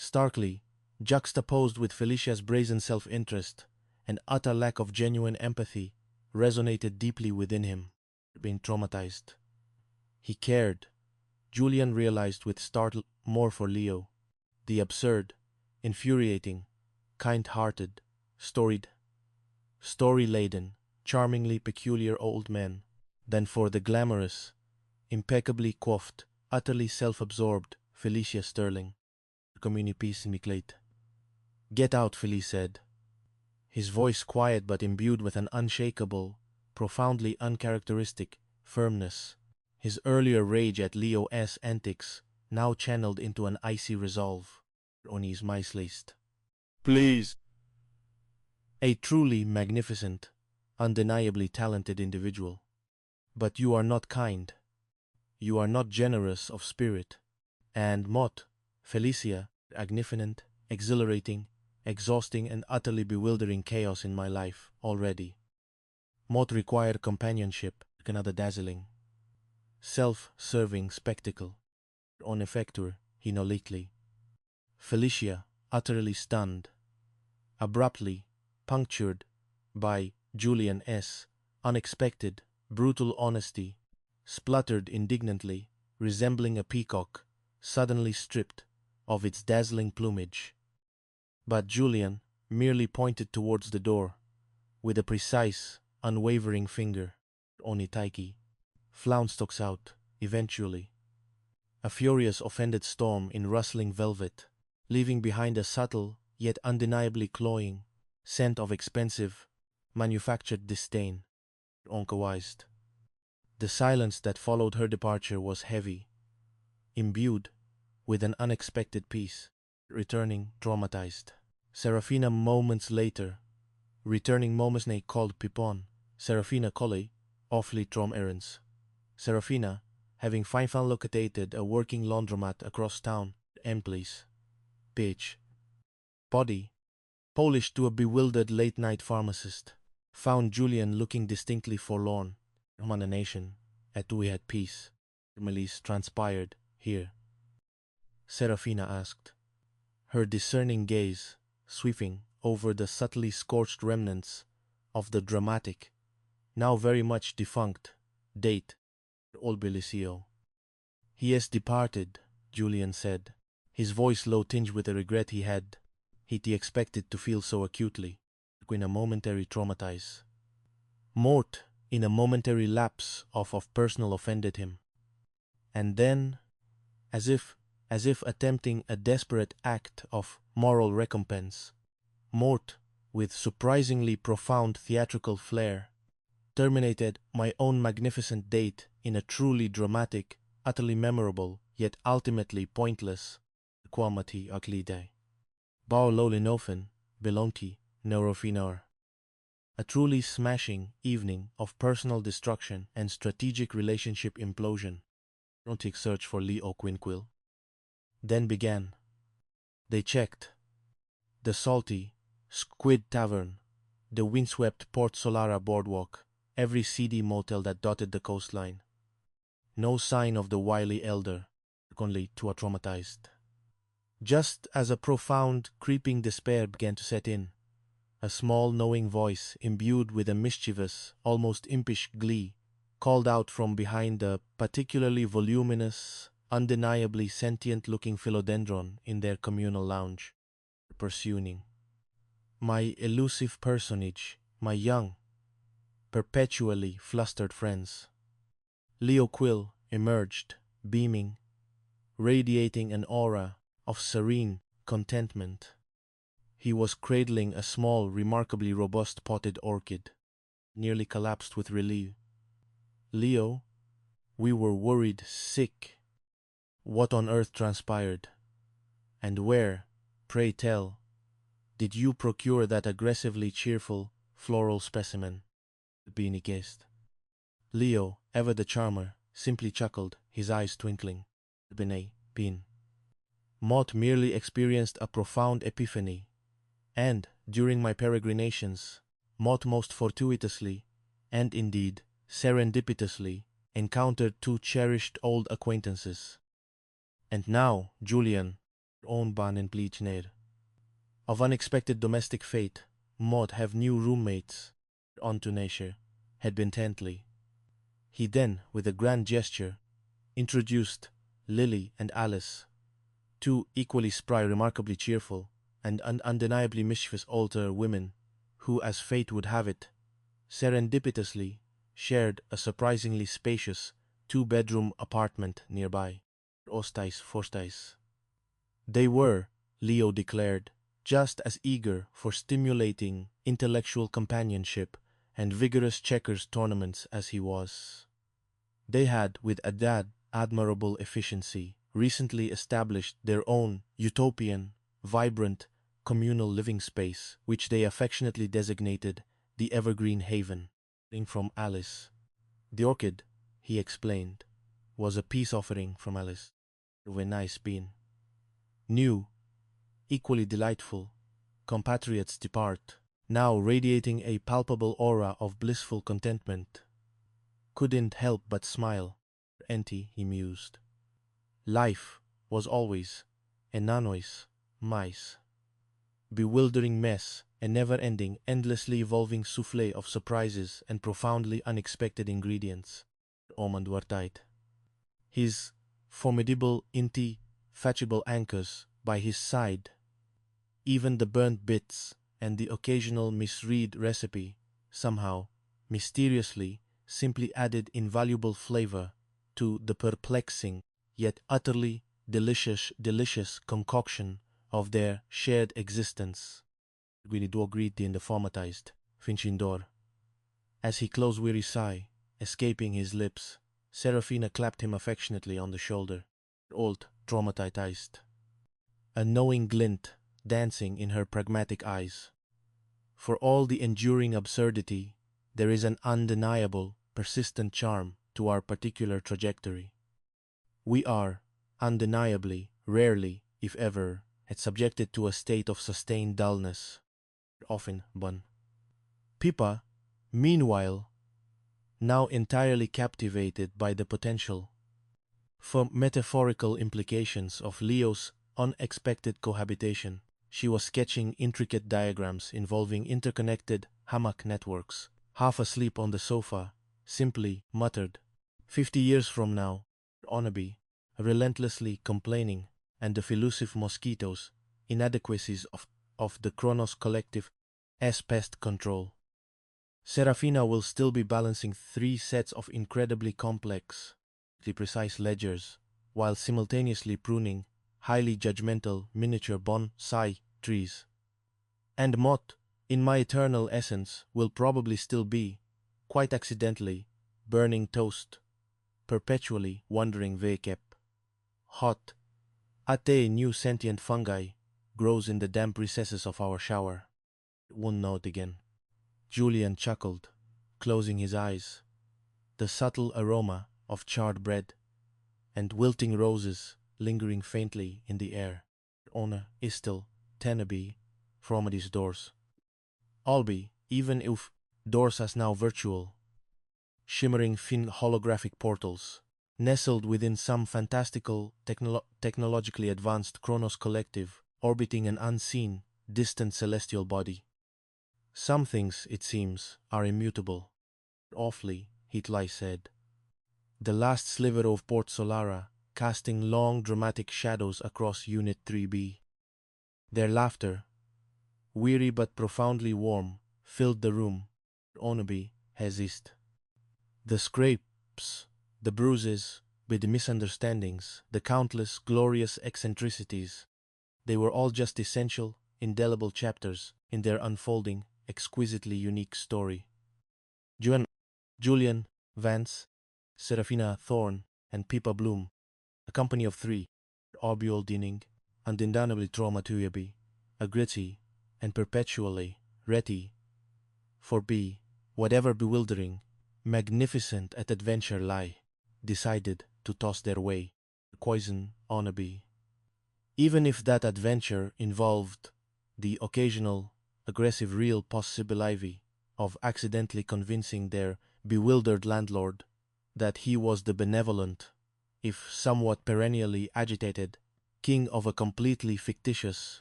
Starkly, juxtaposed with Felicia's brazen self-interest and utter lack of genuine empathy, resonated deeply within him. Being traumatized. He cared, Julian realized with startle, more for Leo, the absurd, infuriating, kind-hearted, story-laden, charmingly peculiar old man, than for the glamorous, impeccably coiffed, utterly self-absorbed Felicia Sterling. Communipies McHale's. Get out, Felice said, his voice quiet but imbued with an unshakable, profoundly uncharacteristic firmness. His earlier rage at Leo's antics now channeled into an icy resolve. On his McHale's. Please. A truly magnificent, undeniably talented individual. But you are not kind. You are not generous of spirit. And Felicia, magnificent, exhilarating, exhausting and utterly bewildering chaos in my life already. Required companionship, another dazzling, self-serving spectacle. On effector, lately. Felicia, utterly stunned, abruptly punctured by Julian's unexpected, brutal honesty, spluttered indignantly, resembling a peacock, suddenly stripped of its dazzling plumage. But Julian merely pointed towards the door, with a precise, unwavering finger. Onitaiki flounced out, eventually. A furious offended storm in rustling velvet, leaving behind a subtle, yet undeniably cloying, scent of expensive, manufactured disdain. Onkawized. The silence that followed her departure was heavy, imbued with an unexpected peace, returning traumatized. Serafina moments later, returning Momesne called Pipon, Serafina Colley, awfully trom errands. Serafina, having finally located a working laundromat across town, Empleys. Bitch. Body, polished to a bewildered late-night pharmacist, found Julian looking distinctly forlorn. Nation, at we had peace. Melis transpired here. Serafina asked, her discerning gaze sweeping over the subtly scorched remnants of the dramatic, now very much defunct, date, Olbelicio. He has departed, Julian said, his voice low tinged with the regret he expected to feel so acutely, in a momentary traumatize. Mort, in a momentary lapse of personal offended him. And then, as if attempting a desperate act of moral recompense, Mort, with surprisingly profound theatrical flair, terminated my own magnificent date in a truly dramatic, utterly memorable, yet ultimately pointless quamati aklide. Bao lolinofen, belonki, neurofinor. A truly smashing evening of personal destruction and strategic relationship implosion. Frontic search for Leo Quinquil. Then began. They checked. The salty, Squid Tavern, the windswept Port Solara boardwalk, every seedy motel that dotted the coastline. No sign of the wily elder, only too traumatized. Just as a profound, creeping despair began to set in, a small, knowing voice, imbued with a mischievous, almost impish glee, called out from behind the particularly voluminous, undeniably sentient-looking philodendron in their communal lounge, pursuing. My elusive personage, my young, perpetually flustered friends. Leo Quill emerged, beaming, radiating an aura of serene contentment. He was cradling a small, remarkably robust potted orchid, nearly collapsed with relief. Leo, we were worried sick. What on earth transpired? And where, pray tell, did you procure that aggressively cheerful, floral specimen? The beanie guessed. Leo, ever the charmer, simply chuckled, his eyes twinkling. Bean. Mott merely experienced a profound epiphany, and, during my peregrinations, Mott most fortuitously, and indeed serendipitously, encountered two cherished old acquaintances. And now, Julian, own ban and bleach near. Of unexpected domestic fate, Maud have new roommates, onto nature, had been tently. He then, with a grand gesture, introduced Lily and Alice, two equally spry, remarkably cheerful, and undeniably mischievous older women, who, as fate would have it, serendipitously shared a surprisingly spacious two-bedroom apartment nearby. Ostais Forstais. They were, Leo declared, just as eager for stimulating intellectual companionship and vigorous checkers tournaments as he was. They had, with admirable efficiency, recently established their own utopian, vibrant, communal living space, which they affectionately designated the Evergreen Haven. From Alice. The orchid, he explained, was a peace offering from Alice. A nice bean. New, equally delightful, compatriots depart, now radiating a palpable aura of blissful contentment. Couldn't help but smile. Auntie, he mused. Life was always a nanois, mice. Bewildering mess, a never-ending, endlessly evolving souffle of surprises and profoundly unexpected ingredients. Ormond Wartite. His formidable, indefatigable anchors by his side, even the burnt bits and the occasional misread recipe, somehow, mysteriously, simply added invaluable flavor to the perplexing, yet utterly delicious concoction of their shared existence. Guinido greeted in the formatized Finchindor. As he closed weary sigh, escaping his lips, Serafina clapped him affectionately on the shoulder. Old, traumatized. A knowing glint dancing in her pragmatic eyes. For all the enduring absurdity, there is an undeniable, persistent charm to our particular trajectory. We are, undeniably, rarely, if ever, subjected to a state of sustained dullness. Often, bun. Pippa, meanwhile, now entirely captivated by the potential for metaphorical implications of Leo's unexpected cohabitation, she was sketching intricate diagrams involving interconnected hammock networks. Half asleep on the sofa, simply muttered, 50 years from now, Onaby, relentlessly complaining, and the elusive mosquitoes, inadequacies of the Kronos collective as pest control. Serafina will still be balancing 3 sets of incredibly complex, precise ledgers, while simultaneously pruning highly judgmental miniature bonsai trees. And Mott, in my eternal essence, will probably still be, quite accidentally, burning toast, perpetually wondering vacep. Hot, ate new sentient fungi grows in the damp recesses of our shower. One note again. Julian chuckled, closing his eyes. The subtle aroma of charred bread and wilting roses lingering faintly in the air. Ona is still Tenaby from these doors. Albi, even if doors as now virtual, shimmering thin holographic portals, nestled within some fantastical technologically advanced Kronos collective, orbiting an unseen, distant celestial body. Some things, it seems, are immutable. Awfully, Hitlai said. The last sliver of Port Solara, casting long dramatic shadows across Unit 3B. Their laughter, weary but profoundly warm, filled the room. Onaby hesist. The scrapes, the bruises, the misunderstandings, the countless glorious eccentricities, they were all just essential, indelible chapters in their unfolding, exquisitely unique story. Julian, Vance, Serafina Thorne, and Pippa Bloom, a company of 3, Orbiol Dinning, undeniably traumatuyably, a gritty, and perpetually ready for whatever bewildering, magnificent at adventure lie, decided to toss their way, poison on a bee. Even if that adventure involved the occasional, aggressive real possibility of accidentally convincing their bewildered landlord that he was the benevolent, if somewhat perennially agitated, king of a completely fictitious